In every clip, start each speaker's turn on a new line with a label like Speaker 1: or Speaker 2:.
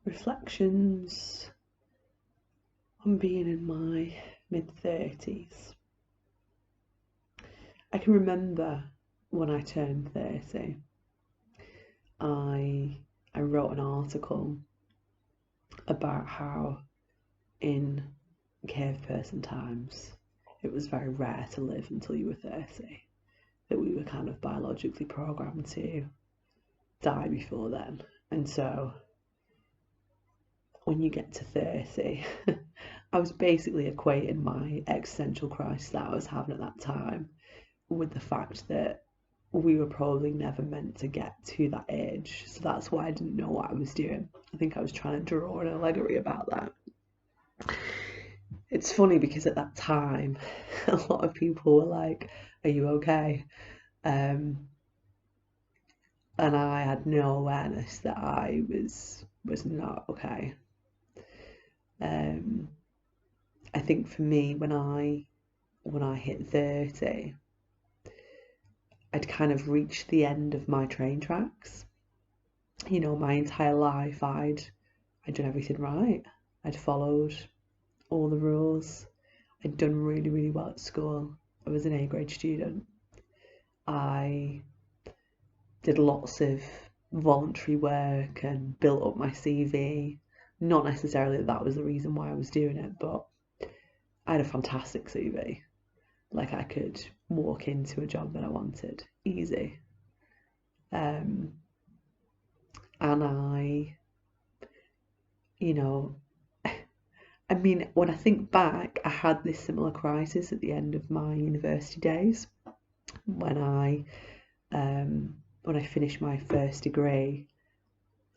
Speaker 1: reflections on being in my mid-30s. I can remember when I turned 30, I wrote an article about how in cave person times it was very rare to live until you were 30, that we were kind of biologically programmed to die before then. And so when you get to 30, I was basically equating my existential crisis that I was having at that time with the fact that we were probably never meant to get to that age. So that's why I didn't know what I was doing. I think I was trying to draw an allegory about that. It's funny because at that time, a lot of people were like, "Are you okay?" And I had no awareness that I was not okay. I think for me, when I hit 30, I'd kind of reached the end of my train tracks. You know, my entire life I'd done everything right. I'd followed all the rules. I'd done really, really well at school. I was an A grade student. I did lots of voluntary work and built up my CV. Not necessarily that that was the reason why I was doing it, but I had a fantastic CV. Like, I could walk into a job that I wanted, easy. And I, you know, I mean, when I think back, I had this similar crisis at the end of my university days when I finished my first degree.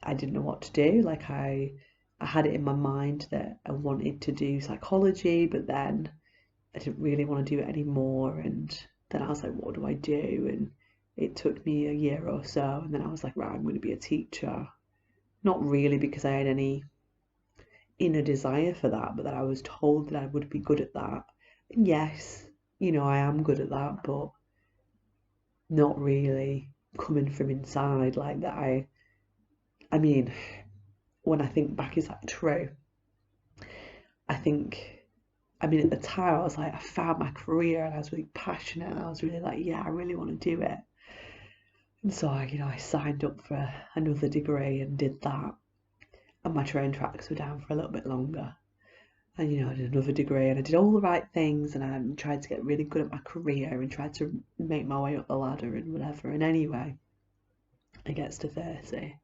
Speaker 1: I didn't know what to do. Like, I had it in my mind that I wanted to do psychology, but then I didn't really want to do it anymore. And then I was like, what do I do? And it took me a year or so, and then I was like, right, I'm going to be a teacher. Not really because I had any inner desire for that, but that I was told that I would be good at that. And yes, you know, I am good at that, but not really coming from inside like that. I mean, when I think back, is that true? I think, I mean, at the time I was like, I found my career and I was really passionate and I was really like, yeah, I really want to do it. And so I signed up for another degree and did that. And my train tracks were down for a little bit longer. And I did another degree and I did all the right things and I tried to get really good at my career and tried to make my way up the ladder and whatever. And anyway, it gets to 30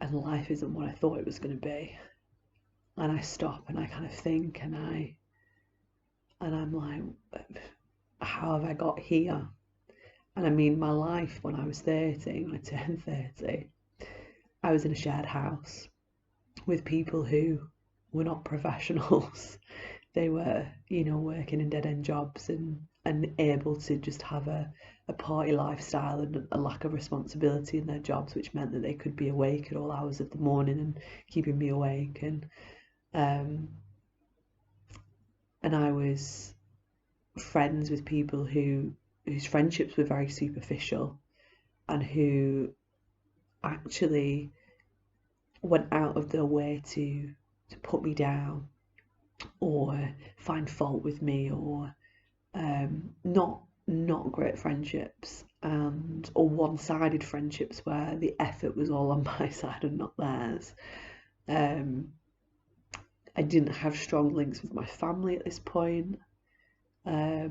Speaker 1: and life isn't what I thought it was going to be. And I stop and I kind of think and I'm like, how have I got here? And I mean, my life when I was 30, when I turned 30, I was in a shared house with people who were not professionals. They were, working in dead-end jobs and able to just have a party lifestyle and a lack of responsibility in their jobs, which meant that they could be awake at all hours of the morning and keeping me awake. And I was friends with people whose friendships were very superficial and who actually went out of their way to put me down or find fault with me, or not great friendships, or one-sided friendships where the effort was all on my side and not theirs. I didn't have strong links with my family at this point. I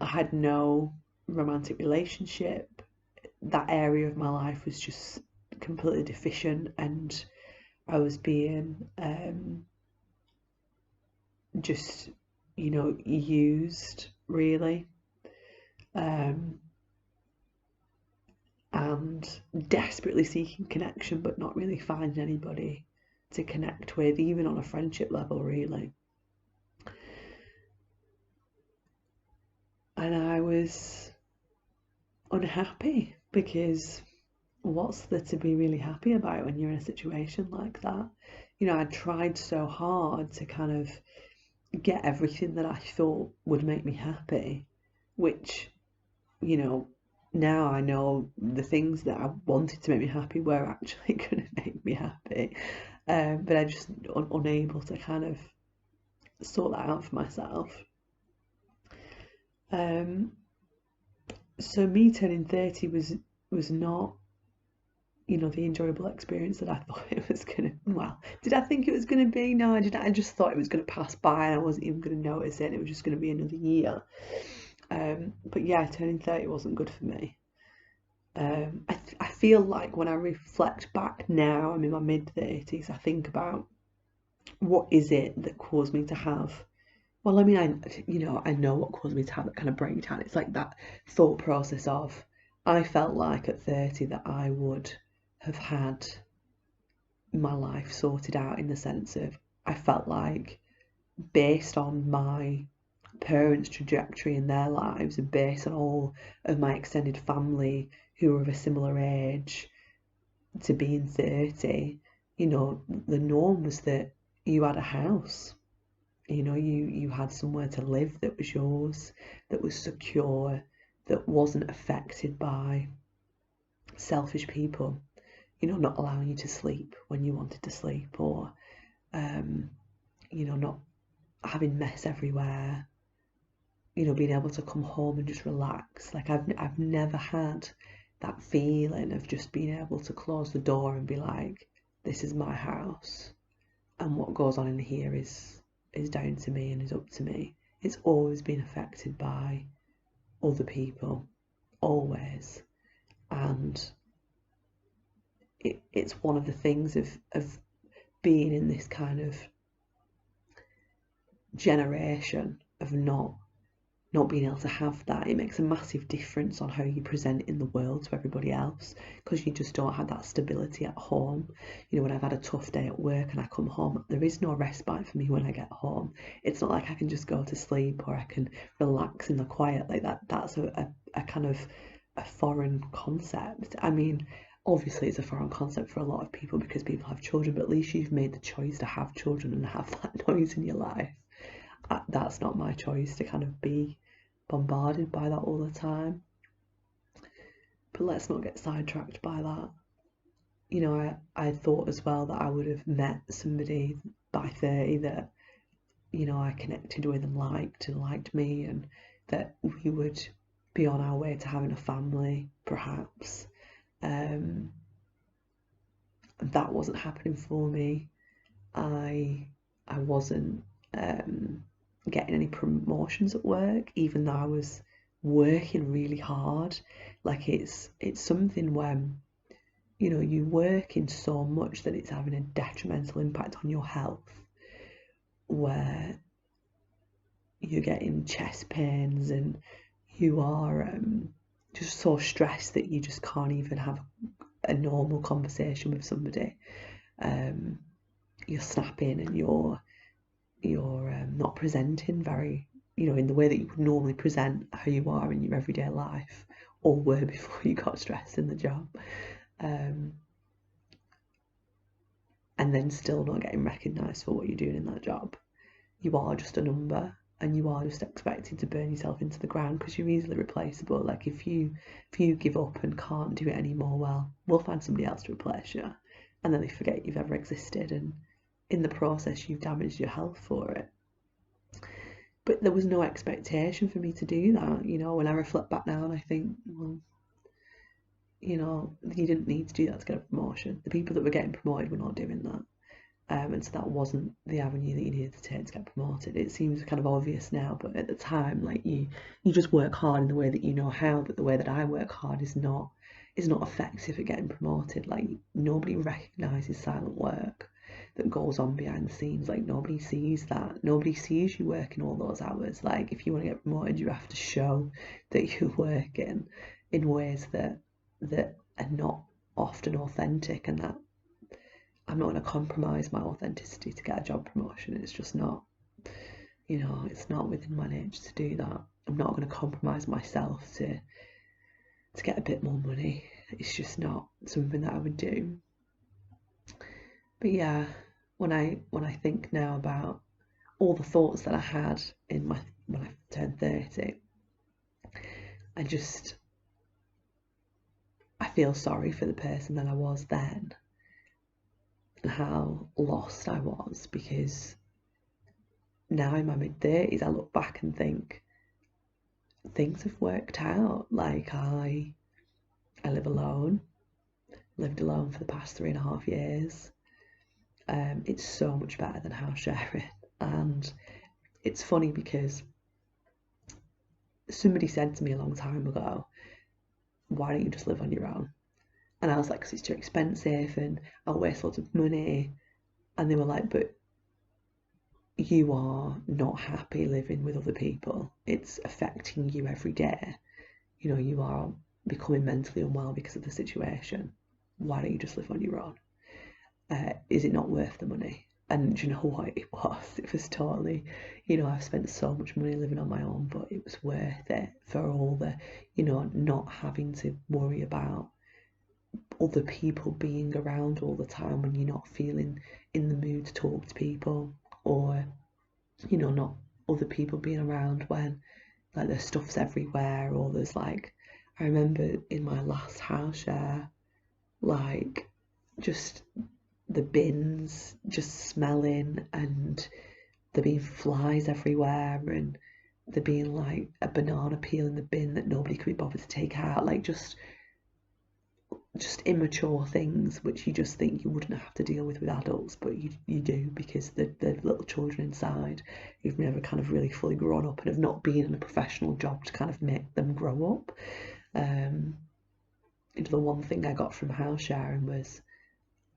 Speaker 1: had no romantic relationship. That area of my life was just completely deficient, and I was being just used, really, and desperately seeking connection but not really finding anybody to connect with, even on a friendship level, really. And I was unhappy because what's there to be really happy about when you're in a situation like that? I tried so hard to kind of get everything that I thought would make me happy, which, now I know the things that I wanted to make me happy were actually going to make me happy, but I just unable to kind of sort that out for myself. Um, so me turning 30 was not, the enjoyable experience that I thought it was gonna. Well, did I think it was gonna be? No, I didn't. I just thought it was gonna pass by, and I wasn't even gonna notice it. And it was just gonna be another year. But yeah, turning 30 wasn't good for me. I feel like when I reflect back now, I'm in my mid 30s, I think about what is it that caused me to have. Well, I mean, I know what caused me to have that kind of breakdown. It's like that thought process of, I felt like at 30 that I would have had my life sorted out, in the sense of, I felt like, based on my parents' trajectory in their lives and based on all of my extended family who were of a similar age to being 30, the norm was that you had a house. You had somewhere to live that was yours, that was secure, that wasn't affected by selfish people, not allowing you to sleep when you wanted to sleep, or um, not having mess everywhere, being able to come home and just relax. Like I've never had that feeling of just being able to close the door and be like, this is my house, and what goes on in here is down to me and is up to me. It's always been affected by other people, always. And it's one of the things of being in this kind of generation of not being able to have that. It makes a massive difference on how you present in the world to everybody else, because you just don't have that stability at home. When I've had a tough day at work and I come home, there is no respite for me when I get home. It's not like I can just go to sleep or I can relax in the quiet like that. That's a kind of a foreign concept. I mean, obviously it's a foreign concept for a lot of people because people have children, but at least you've made the choice to have children and have that noise in your life. That's not my choice to kind of be bombarded by that all the time. But let's not get sidetracked by that. I thought as well that I would have met somebody by 30 that, I connected with and liked me, and that we would be on our way to having a family, perhaps. Um, that wasn't happening for me. I wasn't getting any promotions at work, even though I was working really hard. Like it's something when you work in so much that it's having a detrimental impact on your health, where you're getting chest pains and you are just so stressed that you just can't even have a normal conversation with somebody. You're snapping and you're not presenting very, in the way that you would normally present how you are in your everyday life, or were before you got stressed in the job. And then still not getting recognised for what you're doing in that job. You are just a number, and you are just expected to burn yourself into the ground because you're easily replaceable. Like if you give up and can't do it anymore, well, we'll find somebody else to replace you, and then they forget you've ever existed, and in the process you've damaged your health for it. But there was no expectation for me to do that. When I reflect back now and I think, well, you didn't need to do that to get a promotion. The people that were getting promoted were not doing that. And so that wasn't the avenue that you needed to take to get promoted. It seems kind of obvious now, but at the time, like you just work hard in the way that you know how, but the way that I work hard is not effective at getting promoted. Like nobody recognises silent work that goes on behind the scenes. Like nobody sees that. Nobody sees you working all those hours. Like if you want to get promoted, you have to show that you're working in ways that are not often authentic, and that I'm not going to compromise my authenticity to get a job promotion. It's just not, it's not within my nature to do that. I'm not going to compromise myself to get a bit more money. It's just not something that I would do. But yeah, when I think now about all the thoughts that I had when I turned 30, I just feel sorry for the person that I was then and how lost I was, because now in my mid-30s I look back and think things have worked out. Like I live alone, lived alone for the past 3.5 years. It's so much better than house sharing. And it's funny because somebody said to me a long time ago, why don't you just live on your own? And I was like, because it's too expensive and I'll waste lots of money. And they were like, but you are not happy living with other people. It's affecting you every day. You know, you are becoming mentally unwell because of the situation. Why don't you just live on your own? Is it not worth the money? And do you know what it was? It was totally, you know, I've spent so much money living on my own, but it was worth it for all the, you know, not having to worry about other people being around all the time when you're not feeling in the mood to talk to people, or, you know, not other people being around when like there's stuff's everywhere, or there's like, I remember in my last house share, like just the bins just smelling and there being flies everywhere and there being like a banana peel in the bin that nobody could be bothered to take out, like just immature things which you just think you wouldn't have to deal with adults, but you do, because the little children inside who've never kind of really fully grown up and have not been in a professional job to kind of make them grow up. The one thing I got from house sharing was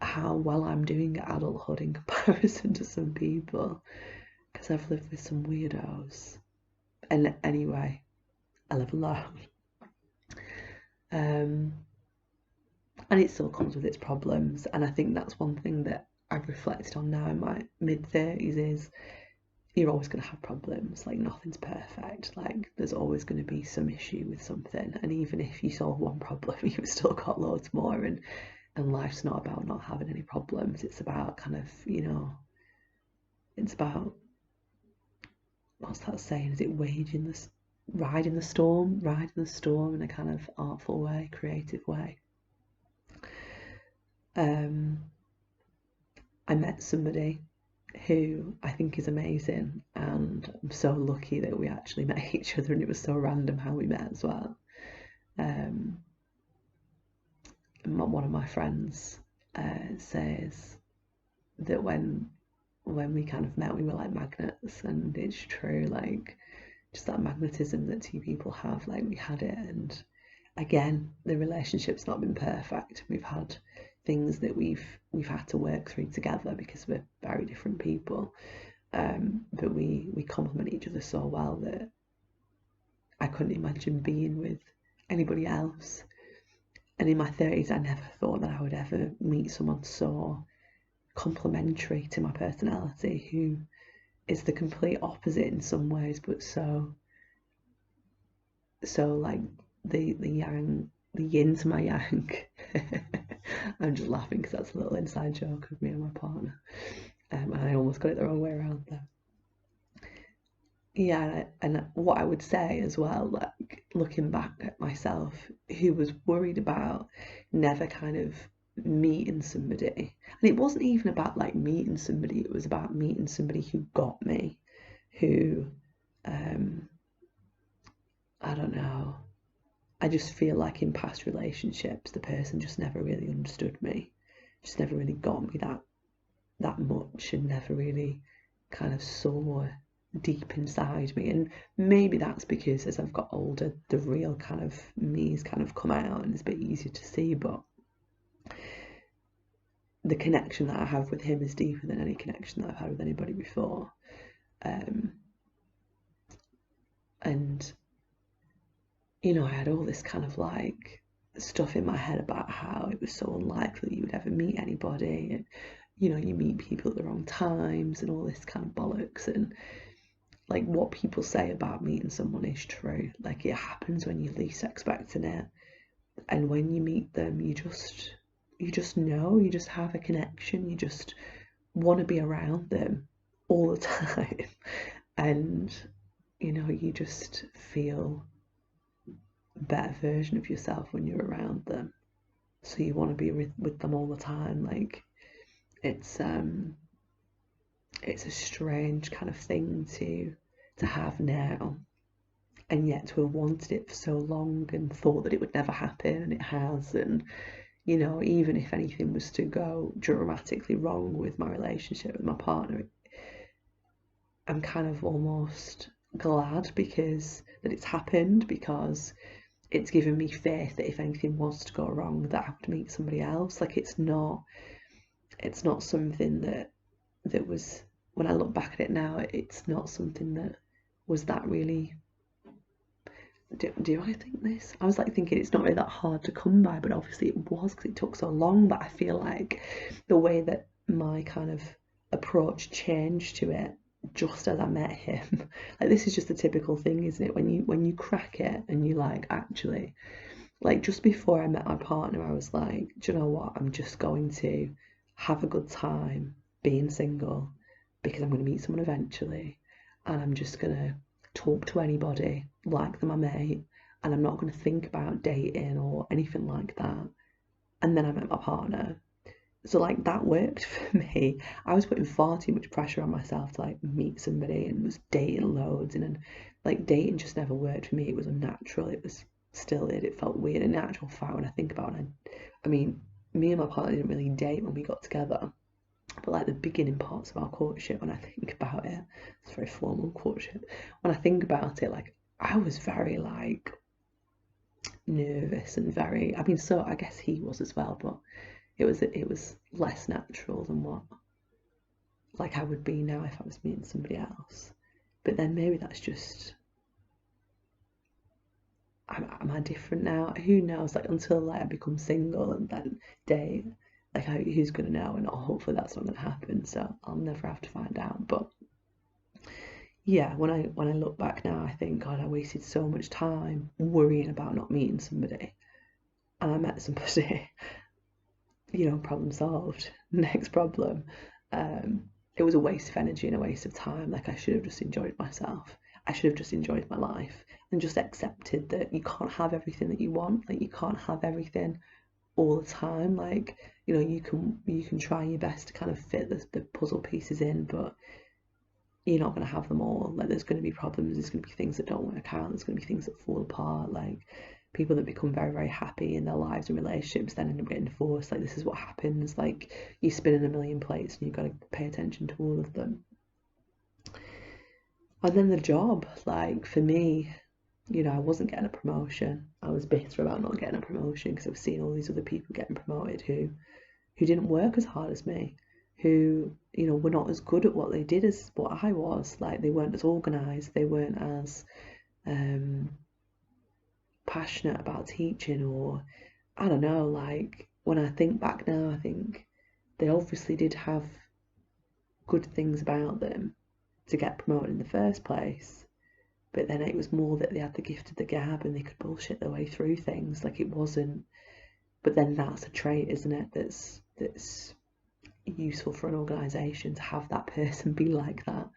Speaker 1: how well I'm doing at adulthood in comparison to some people, because I've lived with some weirdos. And anyway, I live alone. And it still comes with its problems, and I think that's one thing that I've reflected on now in my mid-30s is you're always going to have problems. Like nothing's perfect. Like there's always going to be some issue with something, and even if you solve one problem, you've still got loads more. And life's not about not having any problems. It's about kind of, you know, it's about, what's that saying? Is it riding the storm in a kind of artful way, creative way. I met somebody who I think is amazing, and I'm so lucky that we actually met each other, and it was so random how we met as well. One of my friends says that when we kind of met, we were like magnets, and it's true, like just that magnetism that two people have, like we had it. And again, the relationship's not been perfect. We've had things that we've had to work through together because we're very different people, but we complement each other so well that I couldn't imagine being with anybody else. And in my 30s, I never thought that I would ever meet someone so complementary to my personality, who is the complete opposite in some ways, but so like the yin to my yang. I'm just laughing because that's a little inside joke of me and my partner. And I almost got it the wrong way around there. Yeah, and what I would say as well, like looking back at myself, who was worried about never kind of meeting somebody, and it wasn't even about like meeting somebody, it was about meeting somebody who got me, who, I don't know, I just feel like in past relationships, the person just never really understood me, just never really got me that much, and never really kind of saw deep inside me. And maybe that's because as I've got older, the real kind of me's kind of come out and it's a bit easier to see, but the connection that I have with him is deeper than any connection that I've had with anybody before. And you know, I had all this kind of like stuff in my head about how it was so unlikely you would ever meet anybody, and you know, you meet people at the wrong times and all this kind of bollocks. And like what people say about meeting someone is true. Like it happens when you're least expecting it, and when you meet them, you just know, you just have a connection, you just want to be around them all the time. And you know, you just feel a better version of yourself when you're around them. so you want to be with them all the time. Like it's a strange kind of thing to have now, and yet to have wanted it for so long and thought that it would never happen, and it has. And you know, even if anything was to go dramatically wrong with my relationship with my partner, I'm kind of almost glad because that it's happened, because it's given me faith that if anything was to go wrong, that I would meet somebody else. Like it's not something that was, when I look back at it now, it's not something that was that really. Do I think this? I was like thinking it's not really that hard to come by, but obviously it was because it took so long. But I feel like the way that my kind of approach changed to it just as I met him, like this is just a typical thing, isn't it? When you crack it and you like actually, like just before I met my partner, I was like, do you know what? I'm just going to have a good time being single because I'm going to meet someone eventually, and I'm just going to talk to anybody like they're my mate, and I'm not going to think about dating or anything like that. And then I met my partner. So like that worked for me. I was putting far too much pressure on myself to like meet somebody and was dating loads, and then like dating just never worked for me. It was unnatural. It was still it felt weird. In actual fact, when I think about it, I mean, me and my partner didn't really date when we got together, but like the beginning parts of our courtship, when I think about it, it's very formal courtship. When I think about it, like I was very like nervous and very, I mean, so I guess he was as well, but it was less natural than what like I would be now if I was meeting somebody else. But then maybe that's just, am I different now? Who knows? Like until like I become single and then date, like who's gonna know? And hopefully that's not gonna happen. So I'll never have to find out. But yeah, when I look back now, I think God, I wasted so much time worrying about not meeting somebody, and I met somebody. You know, problem solved. Next problem. It was a waste of energy and a waste of time. Like I should have just enjoyed myself. I should have just enjoyed my life and just accepted that you can't have everything that you want. Like you can't have everything all the time. Like, you know, you can try your best to kind of fit the puzzle pieces in, but you're not going to have them all. Like there's going to be problems, there's going to be things that don't work out, there's going to be things that fall apart. Like people that become very, very happy in their lives and relationships then end up getting divorced. Like this is what happens. Like you're spinning a million plates and you've got to pay attention to all of them. And then the job, like for me, you know, I wasn't getting a promotion. I was bitter about not getting a promotion because I was seeing all these other people getting promoted who didn't work as hard as me, who, you know, were not as good at what they did as what I was. Like they weren't as organised, they weren't as passionate about teaching, or I don't know, like when I think back now, I think they obviously did have good things about them to get promoted in the first place. But then it was more that they had the gift of the gab and they could bullshit their way through things. Like it wasn't, but then that's a trait, isn't it? That's useful for an organisation to have that person be like that,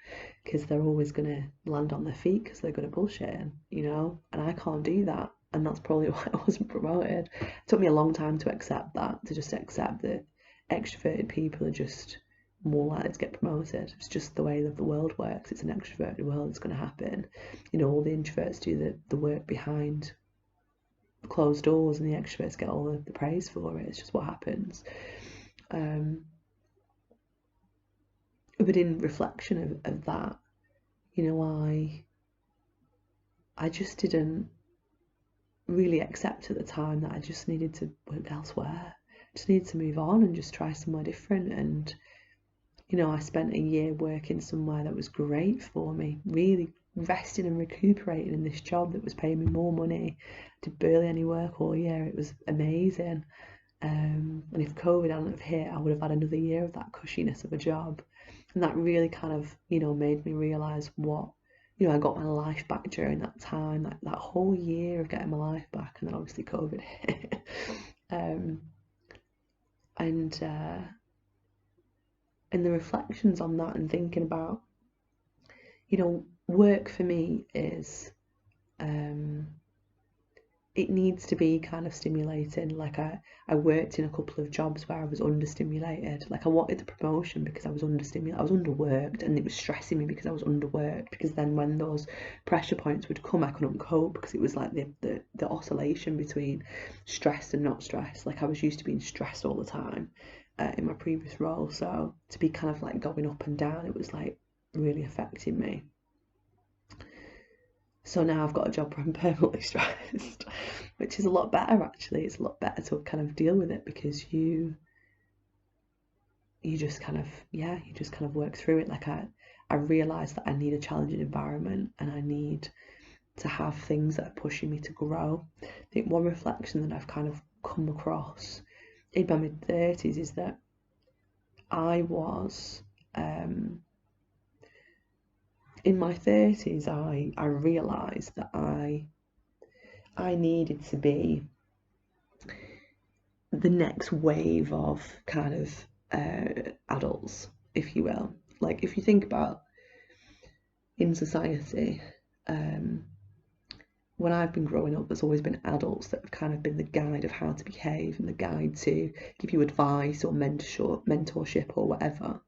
Speaker 1: because they're always going to land on their feet because they're good at bullshitting, you know, and I can't do that, and that's probably why I wasn't promoted. It took me a long time to accept that, to just accept that extroverted people are just more likely to get promoted. It's just the way that the world works. It's an extroverted world, it's going to happen. You know, all the introverts do the work behind closed doors and the extroverts get all the praise for it. It's just what happens. But in reflection of that, you know, I just didn't really accept at the time that I just needed to work elsewhere. Just needed to move on and just try somewhere different. And, you know, I spent a year working somewhere that was great for me, really resting and recuperating in this job that was paying me more money. Did barely any work all year. It was amazing. And if COVID hadn't have hit, I would have had another year of that cushiness of a job. And that really kind of, you know, made me realise what, you know, I got my life back during that time, that whole year of getting my life back, and then obviously COVID hit. And the reflections on that and thinking about, you know, work for me is it needs to be kind of stimulating. Like I worked in a couple of jobs where I was understimulated. Like I wanted the promotion because I was understimulated. I was underworked, and it was stressing me because I was underworked. Because then when those pressure points would come, I couldn't cope because it was like the oscillation between stressed and not stressed. Like I was used to being stressed all the time in my previous role, so to be kind of like going up and down, it was like really affecting me. So now I've got a job where I'm permanently stressed, which is a lot better actually. It's a lot better to kind of deal with it because you just kind of, yeah, you just kind of work through it. Like I realised that I need a challenging environment and I need to have things that are pushing me to grow. I think one reflection that I've kind of come across in my mid-30s is that I was in my 30s I realised that I needed to be the next wave of kind of adults, if you will. Like if you think about in society, when I've been growing up, there's always been adults that have kind of been the guide of how to behave and the guide to give you advice or mentorship or whatever.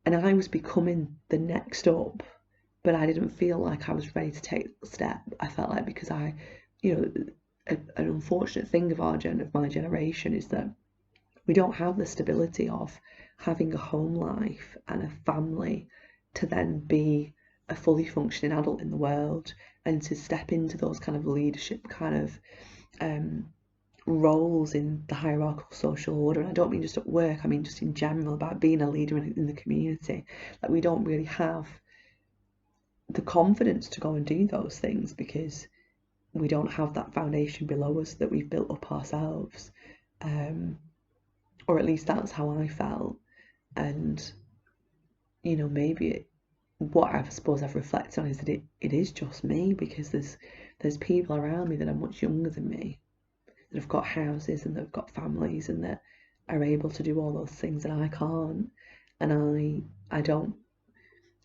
Speaker 1: And I was becoming the next up, but I didn't feel like I was ready to take the step. I felt like because an unfortunate thing of my generation is that we don't have the stability of having a home life and a family to then be a fully functioning adult in the world and to step into those kind of leadership kind of roles in the hierarchical social order. And I don't mean just at work, I mean just in general about being a leader in the community. Like we don't really have the confidence to go and do those things because we don't have that foundation below us that we've built up ourselves. Or at least that's how I felt. And, maybe what I suppose I've reflected on is that it is just me because there's people around me that are much younger than me that have got houses and that have got families and that are able to do all those things that I can't. And I don't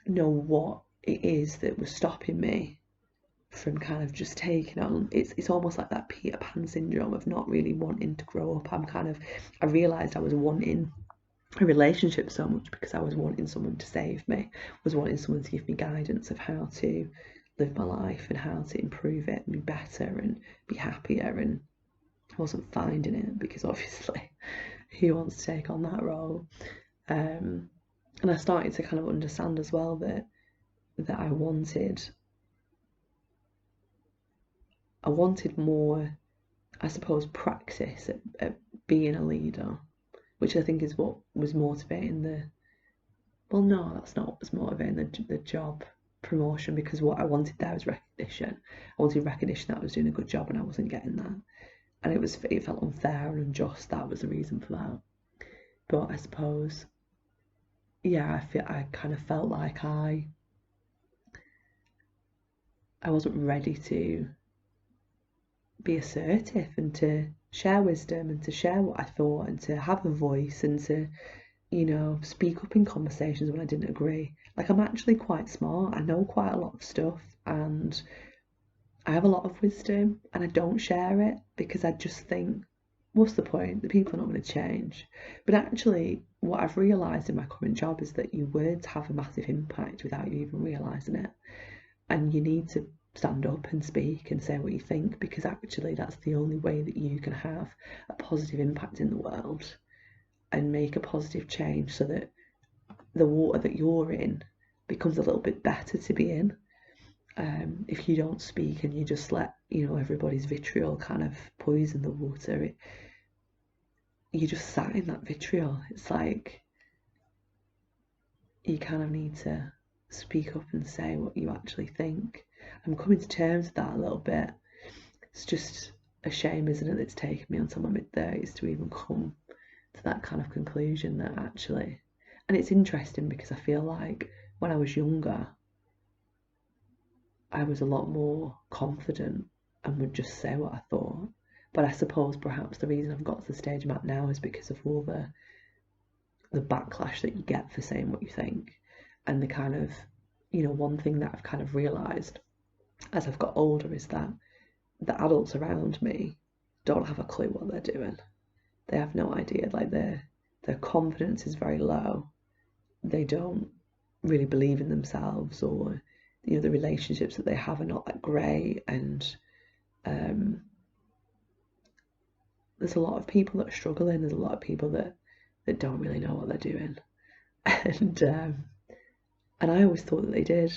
Speaker 1: know what it is that was stopping me from kind of just taking on. It's almost like that Peter Pan syndrome of not really wanting to grow up. I realised I was wanting a relationship so much because I was wanting someone to save me, was wanting someone to give me guidance of how to live my life and how to improve it and be better and be happier, and I wasn't finding it because obviously who wants to take on that role? And I started to kind of understand as well that I wanted more, I suppose, practice at being a leader, which I think is what was motivating well, no, that's not what was motivating the job promotion, because what I wanted there was recognition. I wanted recognition that I was doing a good job and I wasn't getting that. And it felt unfair and unjust. That was the reason for that. But I suppose, yeah, I kind of felt like I wasn't ready to be assertive and to share wisdom and to share what I thought and to have a voice and to, speak up in conversations when I didn't agree. Like I'm actually quite smart. I know quite a lot of stuff and I have a lot of wisdom and I don't share it because I just think, what's the point? The people are not going to change. But actually, what I've realised in my current job is that your words have a massive impact without you even realising it. And you need to stand up and speak and say what you think, because actually that's the only way that you can have a positive impact in the world and make a positive change so that the water that you're in becomes a little bit better to be in. If you don't speak and you just let everybody's vitriol kind of poison the water, you just sat in that vitriol. It's like you kind of need to speak up and say what you actually think. I'm coming to terms with that a little bit. It's just a shame, isn't it, that it's taken me until my mid-30s to even come to that kind of conclusion that actually, and it's interesting because I feel like when I was younger, I was a lot more confident and would just say what I thought. But I suppose perhaps the reason I've got to the stage I'm at now is because of all the backlash that you get for saying what you think. And the kind of, one thing that I've kind of realised as I've got older is that the adults around me don't have a clue what they're doing. They have no idea. Like their confidence is very low. They don't really believe in themselves, or the relationships that they have are not that great, and there's a lot of people that are struggling. There's a lot of people that don't really know what they're doing, and I always thought that they did.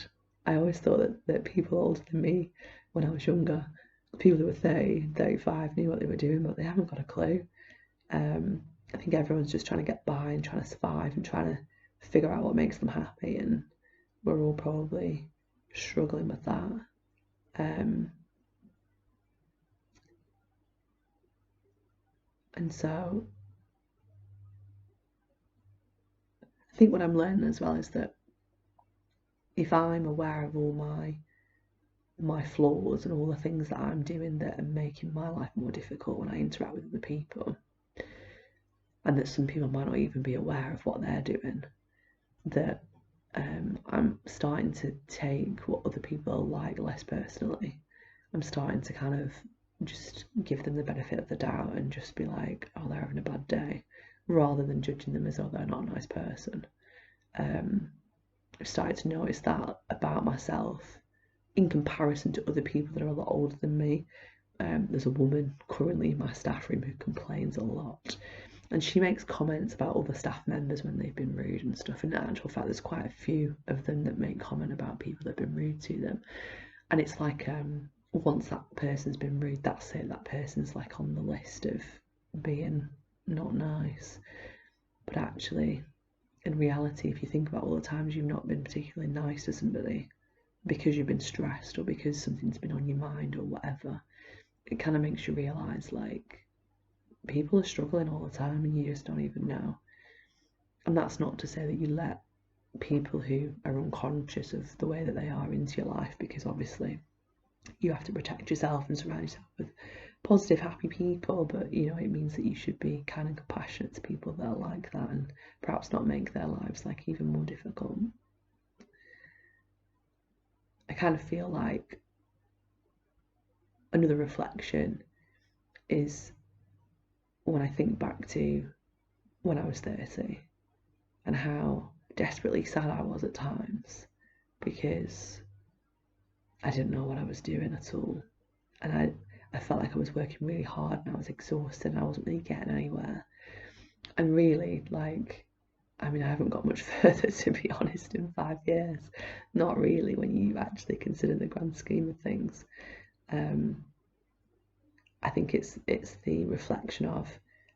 Speaker 1: I always thought that people older than me, when I was younger, people who were 30, 35 knew what they were doing, but they haven't got a clue. I think everyone's just trying to get by and trying to survive and trying to figure out what makes them happy, and we're all probably struggling with that. And so I think what I'm learning as well is that if I'm aware of all my flaws and all the things that I'm doing that are making my life more difficult when I interact with other people, and that some people might not even be aware of what they're doing, that I'm starting to take what other people are like less personally. I'm starting to kind of just give them the benefit of the doubt and just be like, oh, they're having a bad day, rather than judging them as though they're not a nice person. I've started to notice that about myself in comparison to other people that are a lot older than me. There's a woman currently in my staff room who complains a lot, and she makes comments about other staff members when they've been rude and stuff. In actual fact, there's quite a few of them that make comment about people that have been rude to them, and it's like once that person's been rude, that's it. That person's like on the list of being not nice. But actually, in reality, if you think about all the times you've not been particularly nice to somebody because you've been stressed or because something's been on your mind or whatever, it kind of makes you realise like people are struggling all the time and you just don't even know. And that's not to say that you let people who are unconscious of the way that they are into your life, because obviously you have to protect yourself and surround yourself with positive, happy people, but it means that you should be kind of compassionate to people that are like that and perhaps not make their lives like even more difficult. I kind of feel like another reflection is when I think back to when I was 30 and how desperately sad I was at times because I didn't know what I was doing at all, and I felt like I was working really hard and I was exhausted and I wasn't really getting anywhere. And really, like, I mean, I haven't got much further, to be honest, in 5 years. Not really, when you actually consider the grand scheme of things. I think it's the reflection of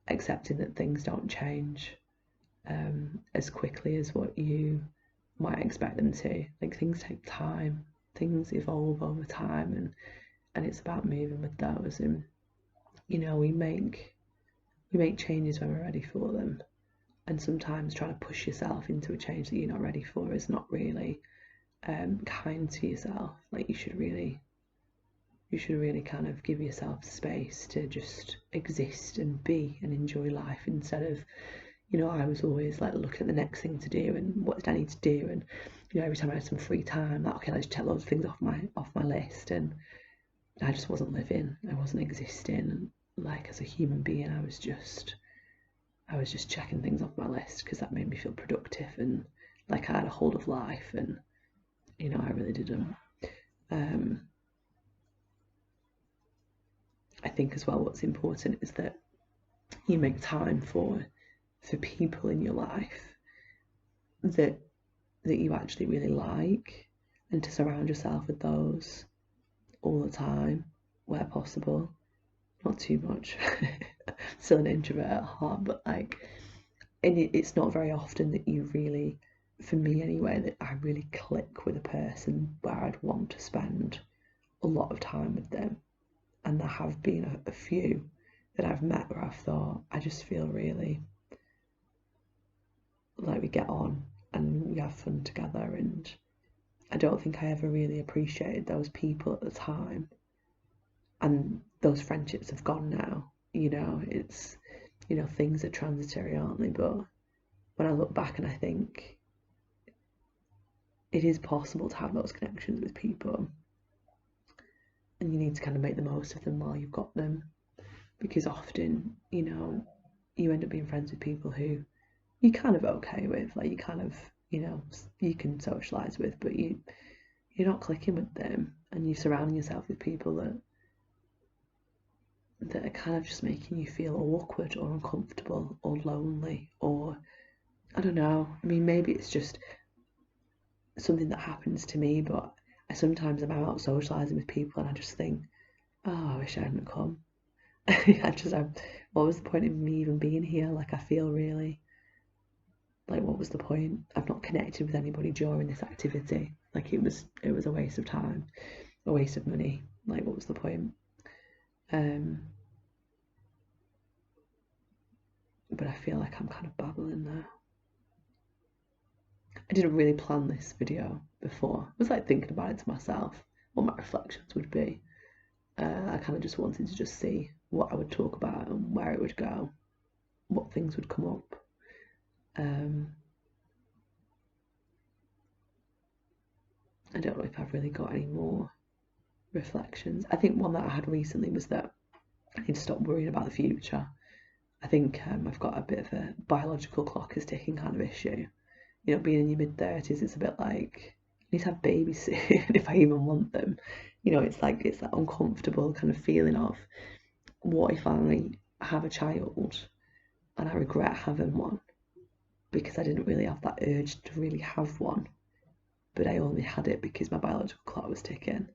Speaker 1: accepting that things don't change as quickly as what you might expect them to. Like, things take time, things evolve over time, and it's about moving with those. And we make changes when we're ready for them, and sometimes trying to push yourself into a change that you're not ready for is not really kind to yourself. Like, you should really kind of give yourself space to just exist and be and enjoy life, instead of I was always like looking at the next thing to do and what did I need to do, and every time I had some free time, like, okay, let's check loads of things off my list, and I just wasn't living. I wasn't existing like as a human being. I was just checking things off my list because that made me feel productive and like I had a hold of life, and I really didn't. I think as well what's important is that you make time for people in your life that you actually really like, and to surround yourself with those all the time where possible. Not too much. Still an introvert at heart, but like, and it's not very often that you really, for me anyway, that I really click with a person where I'd want to spend a lot of time with them. And there have been a few that I've met where I've thought, I just feel really like we get on and we have fun together, and I don't think I ever really appreciated those people at the time, and those friendships have gone now. It's things are transitory, aren't they? But when I look back and I think it is possible to have those connections with people, and you need to kind of make the most of them while you've got them, because often, you know, you end up being friends with people who you're kind of okay with, like you kind of, you know, you can socialise with, but you're not clicking with them, and you're surrounding yourself with people that are kind of just making you feel awkward or uncomfortable or lonely, or I don't know. I mean, maybe it's just something that happens to me, but sometimes I'm out socialising with people and I just think, oh, I wish I hadn't come. What was the point of me even being here? Like, I feel really like, what was the point? I've not connected with anybody during this activity. Like, it was a waste of time, a waste of money. Like, what was the point? But I feel like I'm kind of babbling now. I didn't really plan this video before. I was like thinking about it to myself, what my reflections would be. I kind of just wanted to just see what I would talk about and where it would go, what things would come up. I don't know if I've really got any more reflections. I think one that I had recently was that I need to stop worrying about the future. I think I've got a bit of a biological clock is ticking kind of issue. You know, being in your mid-30s, it's a bit like I need to have babies soon if I even want them. You know, it's like it's that uncomfortable kind of feeling of, what if I have a child and I regret having one because I didn't really have that urge to really have one, but I only had it because my biological clock was ticking.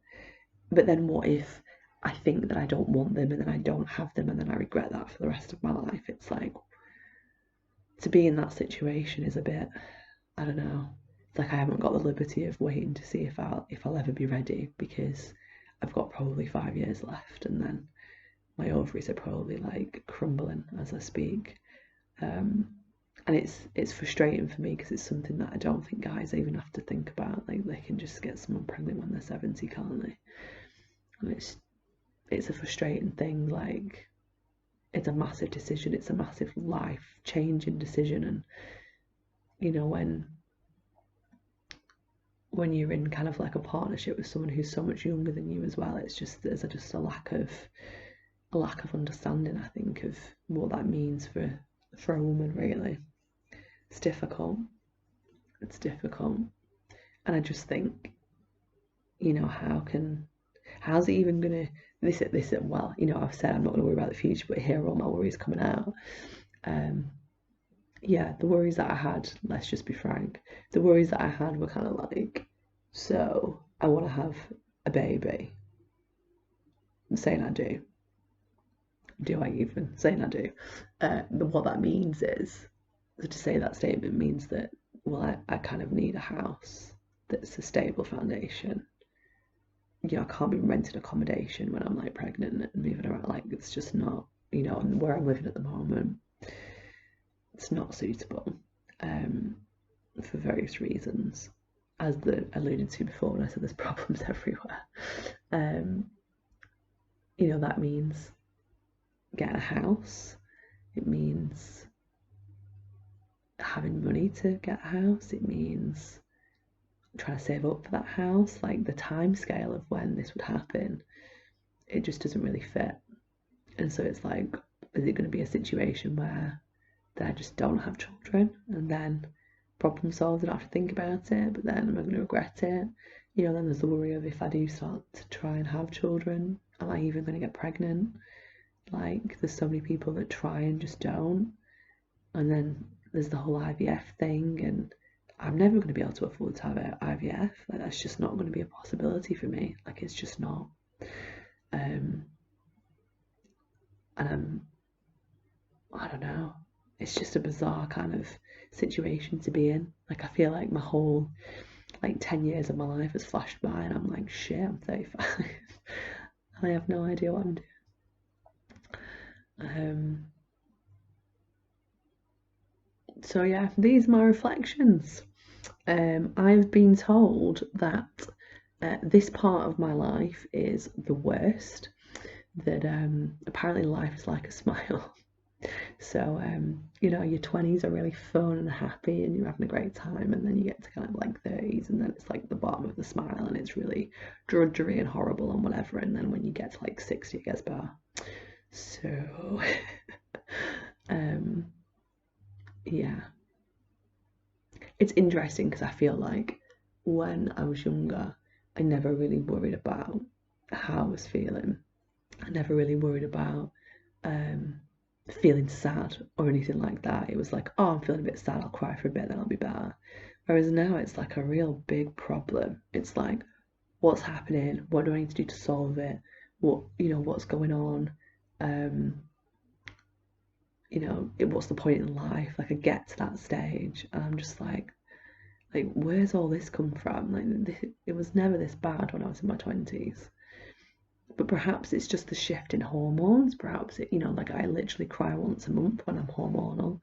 Speaker 1: But then what if I think that I don't want them and then I don't have them and then I regret that for the rest of my life? It's like, to be in that situation is a bit, I don't know. It's like I haven't got the liberty of waiting to see if I'll ever be ready, because I've got probably 5 years left, and then my ovaries are probably like crumbling as I speak. And it's frustrating for me because it's something that I don't think guys even have to think about. Like, they can just get someone pregnant when they're 70, can't they? And it's a frustrating thing. Like, it's a massive decision. It's a massive life changing decision, and you know, when you're in kind of like a partnership with someone who's so much younger than you as well, it's just there's just a lack of understanding, I think, of what that means for a woman. Really, it's difficult. It's difficult, and I just think, you know, how's it even gonna this well, you know, I've said I'm not gonna worry about the future, but here are all my worries coming out. Yeah, the worries that I had, let's just be frank, the worries that I had were kind of like, so I want to have a baby. I'm saying I do. Do I even? Saying I do. What that means is, to say that statement means that, well, I kind of need a house that's a stable foundation. You know, I can't be renting accommodation when I'm like pregnant and moving around. Like, it's just not, you know, and where I'm living at the moment, it's not suitable for various reasons, as the alluded to before when I said there's problems everywhere. You know, that means getting a house. It means having money to get a house. It means trying to save up for that house. Like, the time scale of when this would happen, it just doesn't really fit. And so it's like, is it going to be a situation where that I just don't have children and then problem solved, I don't have to think about it, but then am I going to regret it? You know, then there's the worry of, if I do start to try and have children, am I even going to get pregnant? Like, there's so many people that try and just don't. And then there's the whole IVF thing, and I'm never going to be able to afford to have IVF. Like, that's just not going to be a possibility for me. Like, it's just not. And I don't know. It's just a bizarre kind of situation to be in. Like, I feel like my whole, like, 10 years of my life has flashed by, and I'm like, shit, I'm 35. I have no idea what I'm doing. So yeah, these are my reflections. I've been told that this part of my life is the worst, that apparently life is like a smile. So, you know, your 20s are really fun and happy and you're having a great time, and then you get to kind of like 30s, and then it's like the bottom of the smile and it's really drudgery and horrible and whatever. And then when you get to like 60, it gets better. So, yeah, it's interesting because I feel like when I was younger, I never really worried about how I was feeling. I never really worried about feeling sad or anything like that. It was like, oh, I'm feeling a bit sad, I'll cry for a bit, then I'll be better. Whereas now it's like a real big problem. It's like, what's happening? What do I need to do to solve it? What, you know, what's going on? You know, what's the point in life? Like I get to that stage and I'm just like, where's all this come from? Like it was never this bad when I was in my 20s. But perhaps it's just the shift in hormones. Perhaps it, you know, like I literally cry once a month when I'm hormonal.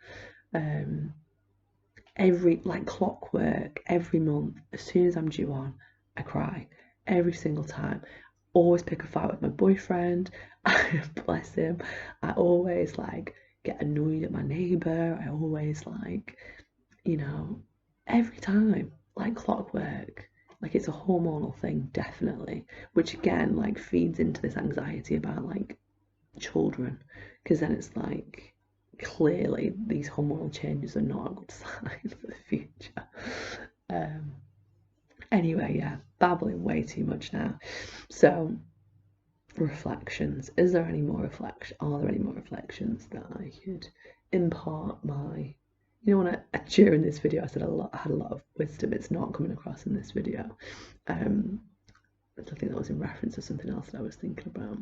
Speaker 1: Every like clockwork, every month, as soon as I'm due on, I cry every single time. Always pick a fight with my boyfriend. Bless him. I always like get annoyed at my neighbour. I always like, you know, every time, like clockwork. Like it's a hormonal thing, definitely, which again like feeds into this anxiety about like children, because then it's like clearly these hormonal changes are not a good sign for the future. Anyway, yeah, babbling way too much now. So reflections. Is there any more reflection? Are there any more reflections that I could impart my? You know, during this video I said I had a lot of wisdom. It's not coming across in this video. I think that was in reference to something else that I was thinking about.